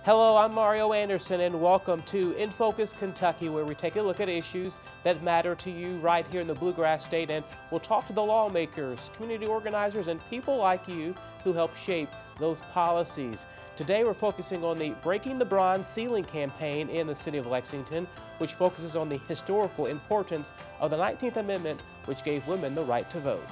Hello, I'm Mario Anderson, and welcome to In Focus Kentucky, where we take a look at issues that matter to you right here in the Bluegrass State, and we'll talk to the lawmakers, community organizers, and people like you who help shape those policies. Today we're focusing on the Breaking the Bronze Ceiling campaign in the city of Lexington, which focuses on the historical importance of the 19th Amendment, which gave women the right to vote.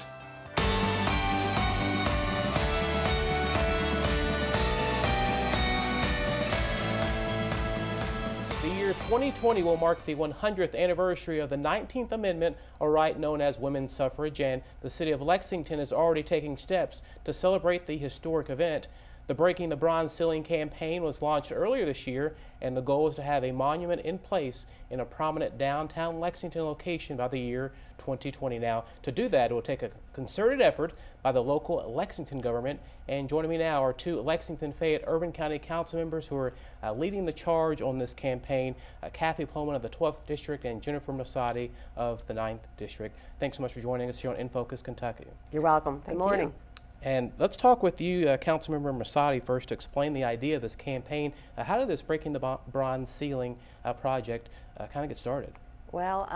The year 2020 will mark the 100th anniversary of the 19th Amendment, a right known as women's suffrage, and the city of Lexington is already taking steps to celebrate the historic event. The Breaking the Bronze Ceiling campaign was launched earlier this year, and the goal is to have a monument in place in a prominent downtown Lexington location by the year 2020. Now, to do that, it will take a concerted effort by the local Lexington government, and joining me now are two Lexington-Fayette Urban County Council members who are leading the charge on this campaign, Kathy Plowman of the 12th District and Jennifer Massotti of the 9th District. Thanks so much for joining us here on In Focus Kentucky. You're welcome. Good morning. And let's talk with you, Councilmember Massotti, first to explain the idea of this campaign. How did this Breaking the Bronze Ceiling project kind of get started? Well,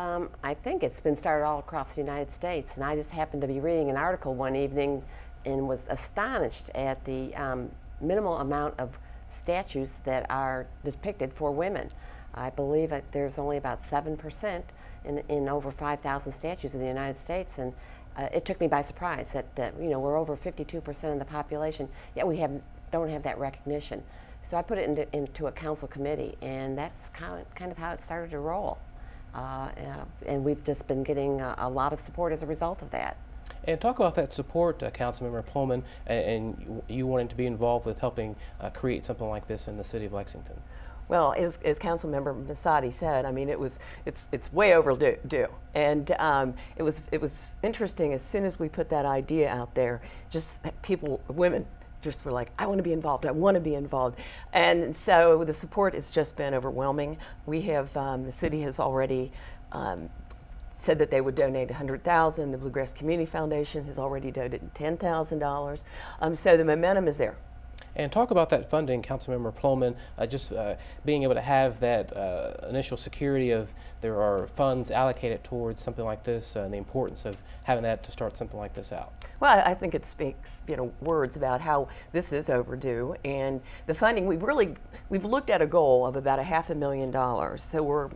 I think it's been started all across the United States, and I just happened to be reading an article one evening and was astonished at the minimal amount of statues that are depicted for women. I believe that there's only about 7% in over 5,000 statues in the United States, and it took me by surprise that you know, we're over 52% of the population, yet we don't have that recognition. So I put it into a council committee, and that's kind of how it started to roll. And we've just been getting a lot of support as a result of that. And talk about that support, Councilmember Plowman, and you wanting to be involved with helping create something like this in the city of Lexington. Well, as Councilmember Massotti said, I mean, it's way overdue, and it was interesting. As soon as we put that idea out there, just women just were like, I want to be involved, I want to be involved. And so the support has just been overwhelming. We have, the city has already said that they would donate $100,000. The Bluegrass Community Foundation has already donated $10,000. So the momentum is there. And talk about that funding, Councilmember Plowman, just being able to have that initial security of there are funds allocated towards something like this, and the importance of having that to start something like this out. Well, I think it speaks, words about how this is overdue, and the funding. We've looked at a goal of about $500,000. So we're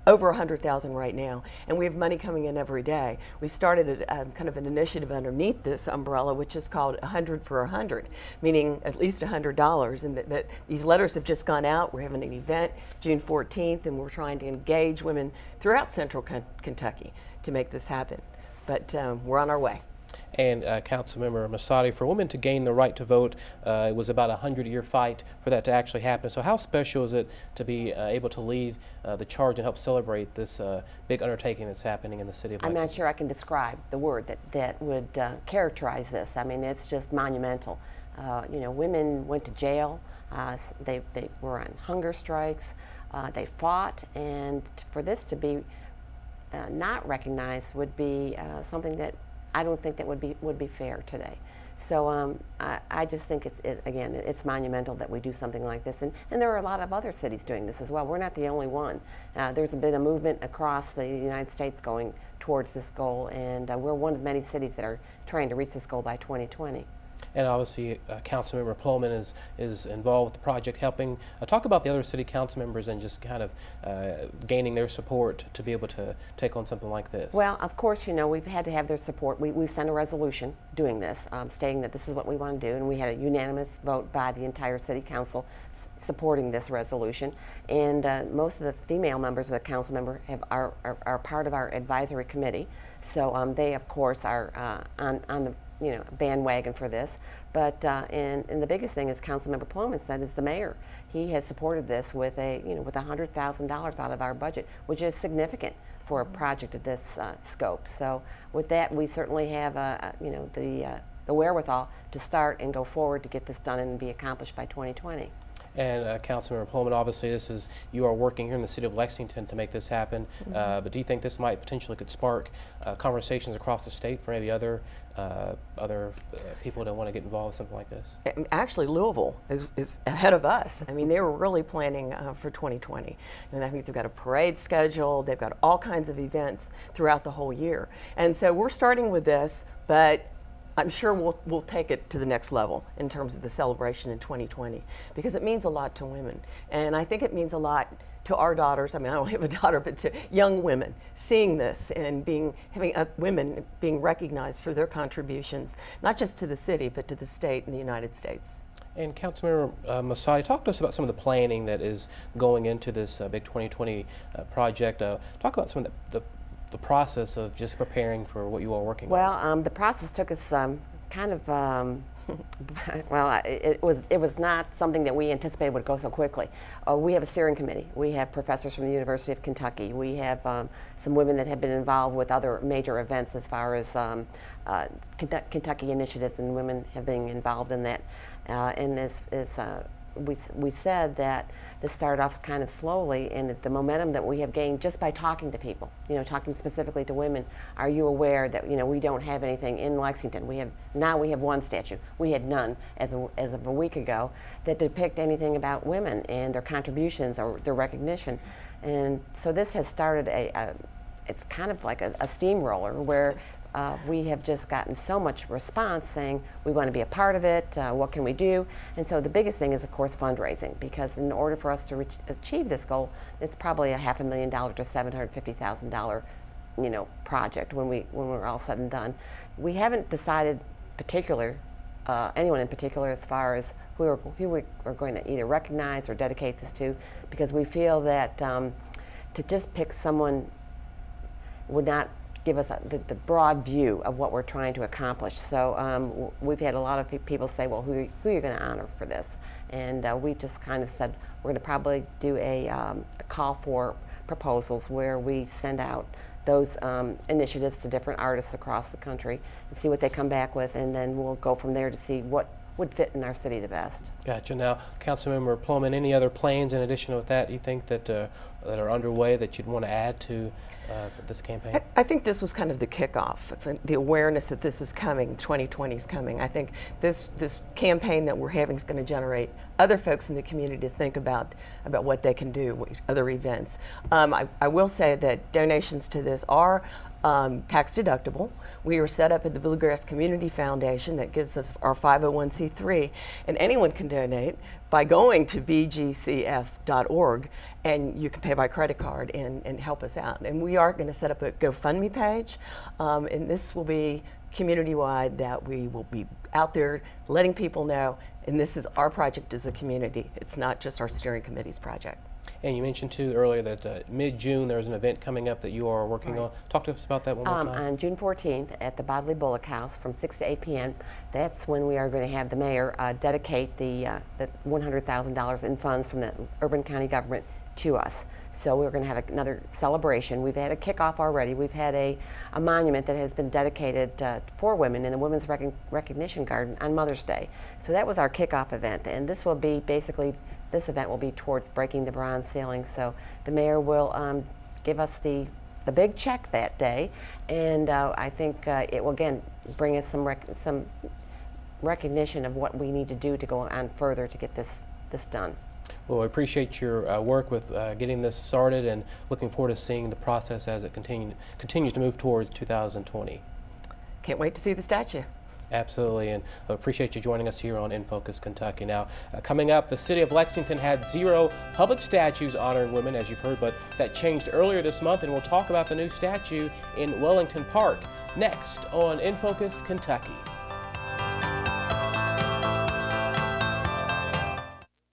over 100,000 right now, and we have money coming in every day. We started kind of an initiative underneath this umbrella, which is called 100 for 100, meaning at least $100. And that these letters have just gone out. We're having an event June 14th, and we're trying to engage women throughout Central Kentucky to make this happen. But we're on our way. And Councilmember Massotti, for women to gain the right to vote, it was about a 100-year fight for that to actually happen. So how special is it to be able to lead the charge and help celebrate this big undertaking that's happening in the city of Lexington? I'm not sure I can describe the word that would characterize this. I mean, it's just monumental. Women went to jail. They were on hunger strikes. They fought, and for this to be not recognized would be something that I don't think that would be fair today. So I just think it's monumental that we do something like this, and there are a lot of other cities doing this as well. We're not the only one. There's been a movement across the United States going towards this goal, and we're one of many cities that are trying to reach this goal by 2020. And obviously, Councilmember Plowman is involved with the project, helping. Talk about the other city council members and just kind of gaining their support to be able to take on something like this. Well, of course, we've had to have their support. We sent a resolution doing this, stating that this is what we want to do, and we had a unanimous vote by the entire city council supporting this resolution. And most of the female members of the council are part of our advisory committee, so they, of course, are on the bandwagon for this. But and the biggest thing, as Councilmember Plowman said, is the mayor. He has supported this with with $100,000 out of our budget, which is significant for a project of this scope. So with that, we certainly have the wherewithal to start and go forward to get this done and be accomplished by 2020. And Councilmember Pullman, obviously you are working here in the city of Lexington to make this happen, but do you think this might potentially could spark conversations across the state for maybe other people that want to get involved in something like this? Actually, Louisville is ahead of us. I mean, they were really planning for 2020. And I think they've got a parade scheduled. They've got all kinds of events throughout the whole year. And so we're starting with this, but I'm sure we'll take it to the next level in terms of the celebration in 2020, because it means a lot to women. And I think it means a lot to our daughters. I mean, I don't have a daughter, but to young women seeing this and having women being recognized for their contributions, not just to the city, but to the state and the United States. And Councilmember Masadi, talk to us about some of the planning that is going into this big 2020 project. Talk about some of the process of just preparing for what you are working on. Well, the process took us kind of, well, it was not something that we anticipated would go so quickly. We have a steering committee. We have professors from the University of Kentucky. We have some women that have been involved with other major events as far as Kentucky initiatives, and women have been involved in that. And we said that this started off kind of slowly, and the momentum that we have gained just by talking to people, talking specifically to women. Are you aware that we don't have anything in Lexington? Now we have one statue. We had none as of a week ago that depict anything about women and their contributions or their recognition. And so this has started it's kind of like a steamroller where we have just gotten so much response saying we want to be a part of it, what can we do? And so the biggest thing is, of course, fundraising, because in order for us to achieve this goal, it's probably a $500,000 to $750,000 project when we're all said and done. We haven't decided anyone in particular as far as who we are going to either recognize or dedicate this to, because we feel that to just pick someone would not give us the broad view of what we're trying to accomplish. So we've had a lot of people say, well, who are you going to honor for this? And we just kind of said we're going to probably do a call for proposals where we send out those initiatives to different artists across the country and see what they come back with, and then we'll go from there to see what would fit in our city the best. Gotcha. Now, Councilmember Pullman, any other plans in addition with that you think that are underway that you'd want to add to for this campaign? I think this was kind of the kickoff, the awareness that this is coming, 2020 is coming. I think this campaign that we're having is going to generate other folks in the community to think about what they can do, other events. I will say that donations to this are tax deductible. We are set up at the Bluegrass Community Foundation that gives us our 501c3, and anyone can donate by going to bgcf.org, and you can pay by credit card and help us out. And we are going to set up a GoFundMe page, and this will be community-wide, that we will be out there letting people know, and this is our project as a community. It's not just our steering committee's project. And you mentioned too earlier that mid-June there's an event coming up that you are working on. Talk to us about that one more time. On June 14th at the Bodley Bullock House from 6 to 8 p.m. That's when we are going to have the mayor dedicate the $100,000 in funds from the urban county government to us. So we're going to have another celebration. We've had a kickoff already. We've had a monument that has been dedicated for women in the Women's Recognition Garden on Mother's Day. So that was our kickoff event, and this will be basically, this event will be towards breaking the bronze ceiling. So the mayor will give us the big check that day, and I think it will again bring us some recognition of what we need to do to go on further to get this done. Well, we appreciate your work with getting this started, and looking forward to seeing the process as it continues to move towards 2020. Can't wait to see the statue. Absolutely, and I appreciate you joining us here on In Focus Kentucky. Now, coming up, the city of Lexington had 0 public statues honoring women, as you've heard, but that changed earlier this month, and we'll talk about the new statue in Wellington Park next on In Focus Kentucky.